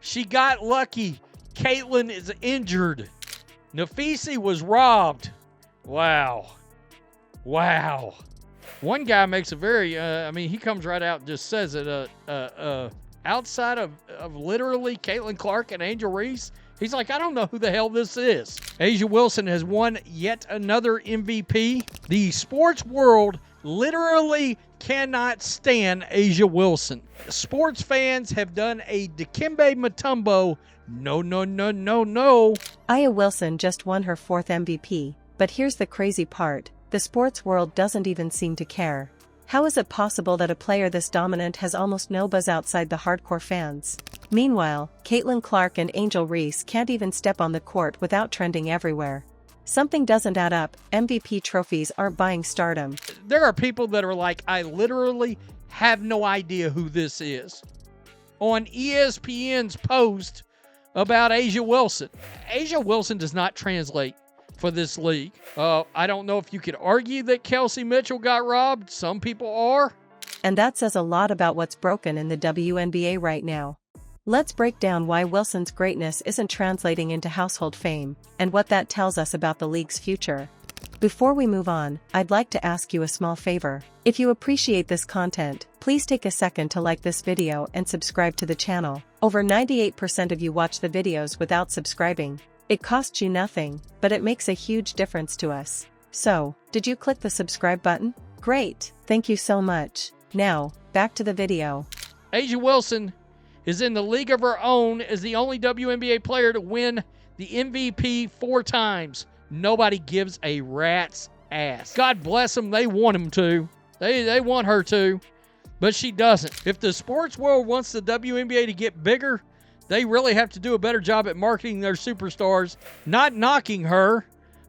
She got lucky. Caitlyn is injured. Napheesa was robbed. Wow. Wow. One guy makes a very, he comes right out and just says it. Outside of literally Caitlin Clark and Angel Reese, he's like, I don't know who the hell this is. A'ja Wilson has won yet another MVP. The sports world literally cannot stand A'ja Wilson. Sports fans have done a Dikembe Mutombo. No. A'ja Wilson just won her 4th MVP, but here's the crazy part. The sports world doesn't even seem to care. How is it possible that a player this dominant has almost no buzz outside the hardcore fans? Meanwhile, Caitlin Clark and Angel Reese can't even step on the court without trending everywhere. Something doesn't add up. MVP trophies aren't buying stardom. There are people that are like, I literally have no idea who this is. On ESPN's post about A'ja Wilson. A'ja Wilson does not translate for this league. I don't know if you could argue that Kelsey Mitchell got robbed. Some people are. And that says a lot about what's broken in the WNBA right now. Let's break down why Wilson's greatness isn't translating into household fame, and what that tells us about the league's future. Before we move on, I'd like to ask you a small favor. If you appreciate this content, please take a second to like this video and subscribe to the channel. Over 98% of you watch the videos without subscribing. It costs you nothing, but it makes a huge difference to us. So, did you click the subscribe button? Great, thank you so much. Now, back to the video. A'ja Wilson is in the league of her own as the only WNBA player to win the MVP 4 times. Nobody gives a rat's ass. God bless them, they want him to. They want her to, but she doesn't. If the sports world wants the WNBA to get bigger, they really have to do a better job at marketing their superstars, not knocking her.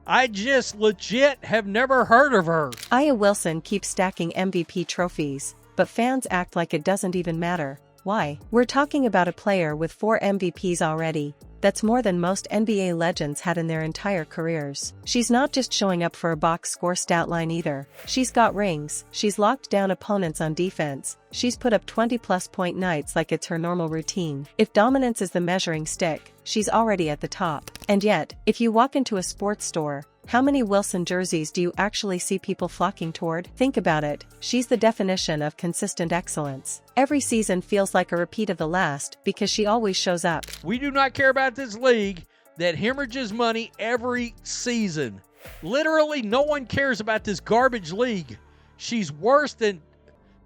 I just legit have never heard of her. A'ja Wilson keeps stacking MVP trophies, but fans act like it doesn't even matter. Why? We're talking about a player with 4 MVPs already. That's more than most NBA legends had in their entire careers. She's not just showing up for a box score stat line either. She's got rings, she's locked down opponents on defense, she's put up 20-plus point nights like it's her normal routine. If dominance is the measuring stick, she's already at the top. And yet, if you walk into a sports store, how many Wilson jerseys do you actually see people flocking toward? Think about it, she's the definition of consistent excellence. Every season feels like a repeat of the last because she always shows up. We do not care about this league that hemorrhages money every season. Literally, no one cares about this garbage league. She's worse than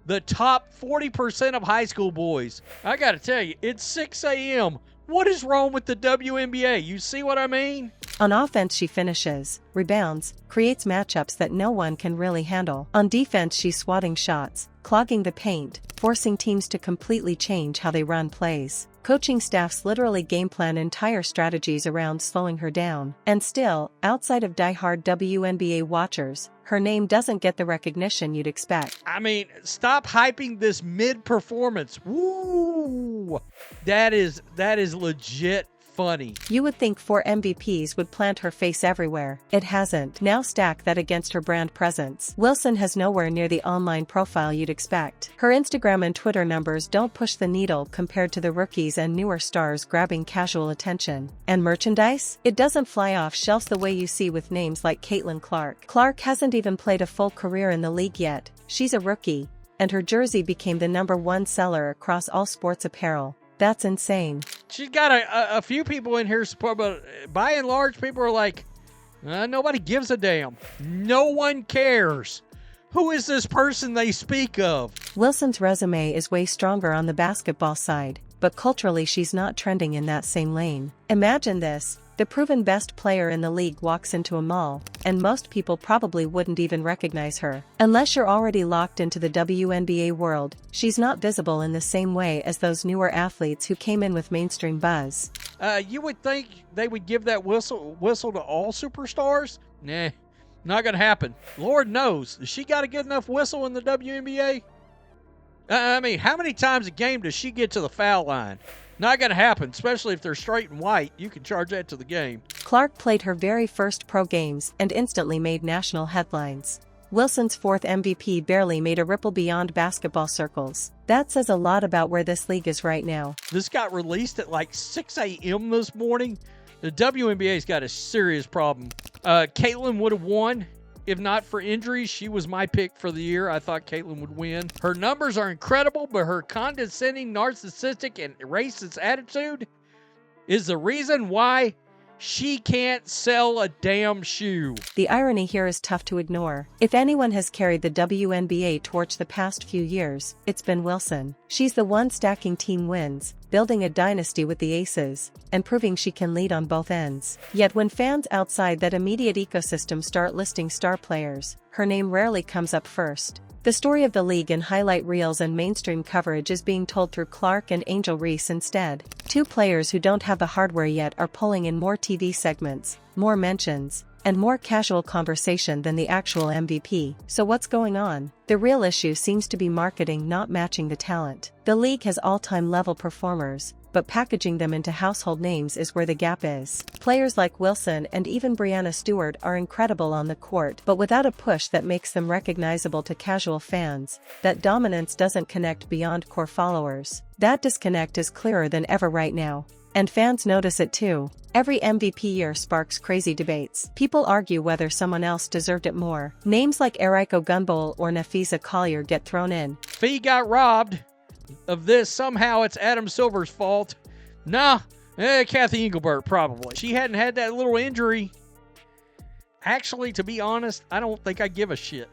the top 40% of high school boys. I gotta tell you, it's 6 a.m. What is wrong with the WNBA? You see what I mean? On offense she finishes, rebounds, creates matchups that no one can really handle. On defense she's swatting shots, clogging the paint, forcing teams to completely change how they run plays. Coaching staffs literally game plan entire strategies around slowing her down. And still, outside of die-hard WNBA watchers, her name doesn't get the recognition you'd expect. I mean, stop hyping this mid-performance. Woo! That is legit funny. You would think 4 MVPs would plant her face everywhere. It hasn't. Now stack that against her brand presence. Wilson has nowhere near the online profile you'd expect. Her Instagram and Twitter numbers don't push the needle compared to the rookies and newer stars grabbing casual attention. And merchandise? It doesn't fly off shelves the way you see with names like Caitlin Clark. Clark hasn't even played a full career in the league yet. She's a rookie, and her jersey became the #1 seller across all sports apparel. That's insane. She's got a few people in here support, but by and large, people are like, nobody gives a damn. No one cares. Who is this person they speak of? Wilson's resume is way stronger on the basketball side, but culturally she's not trending in that same lane. Imagine this. The proven best player in the league walks into a mall, and most people probably wouldn't even recognize her. Unless you're already locked into the WNBA world, she's not visible in the same way as those newer athletes who came in with mainstream buzz. You would think they would give that whistle to all superstars? Nah, not gonna happen. Lord knows, she got a good enough whistle in the WNBA? I mean, how many times a game does she get to the foul line? Not going to happen, especially if they're straight and white. You can charge that to the game. Clark played her very first pro games and instantly made national headlines. Wilson's fourth MVP barely made a ripple beyond basketball circles. That says a lot about where this league is right now. This got released at like 6 a.m. this morning. The WNBA's got a serious problem. Caitlin would have won. If not for injuries, she was my pick for the year. I thought Caitlin would win. Her numbers are incredible, but her condescending, narcissistic, and racist attitude is the reason why she can't sell a damn shoe. The irony here is tough to ignore. If anyone has carried the WNBA torch the past few years, it's been Wilson. She's the one stacking team wins, building a dynasty with the aces, and proving she can lead on both ends. Yet when fans outside that immediate ecosystem start listing star players, her name rarely comes up first. The story of the league in highlight reels and mainstream coverage is being told through Clark and Angel Reese instead. Two players who don't have the hardware yet are pulling in more TV segments, more mentions, and more casual conversation than the actual MVP. So what's going on? The real issue seems to be marketing not matching the talent. The league has all-time level performers, but packaging them into household names is where the gap is. Players like Wilson and even Breanna Stewart are incredible on the court, but without a push that makes them recognizable to casual fans, that dominance doesn't connect beyond core followers. That disconnect is clearer than ever right now. And fans notice it too. Every MVP year sparks crazy debates. People argue whether someone else deserved it more. Names like Eriko Gunbowl or Napheesa Collier get thrown in. Fee got robbed of this. Somehow it's Adam Silver's fault. Nah, Kathy Engelbert probably. She hadn't had that little injury. Actually, to be honest, I don't think I give a shit.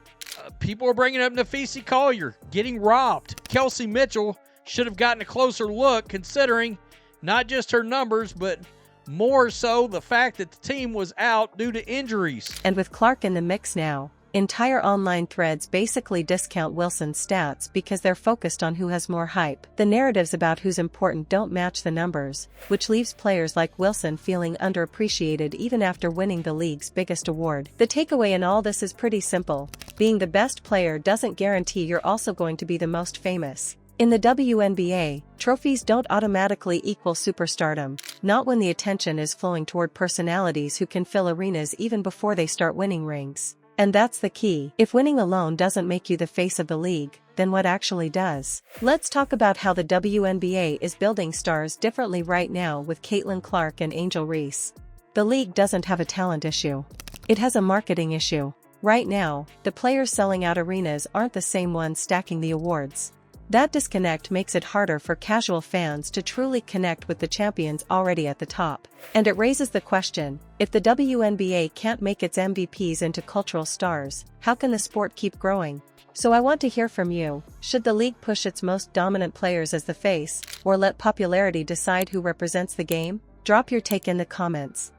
People are bringing up Napheesa Collier getting robbed. Kelsey Mitchell should have gotten a closer look, considering not just her numbers, but more so the fact that the team was out due to injuries. And with Clark in the mix now, entire online threads basically discount Wilson's stats because they're focused on who has more hype. The narratives about who's important don't match the numbers, which leaves players like Wilson feeling underappreciated even after winning the league's biggest award. The takeaway in all this is pretty simple. Being the best player doesn't guarantee you're also going to be the most famous. In the WNBA, trophies don't automatically equal superstardom, not when the attention is flowing toward personalities who can fill arenas even before they start winning rings. And that's the key. If winning alone doesn't make you the face of the league, then what actually does? Let's talk about how the WNBA is building stars differently right now with Caitlin Clark and Angel Reese. The league doesn't have a talent issue. It has a marketing issue. Right now, the players selling out arenas aren't the same ones stacking the awards. That disconnect makes it harder for casual fans to truly connect with the champions already at the top. And it raises the question, if the WNBA can't make its MVPs into cultural stars, how can the sport keep growing? So I want to hear from you. Should the league push its most dominant players as the face, or let popularity decide who represents the game? Drop your take in the comments.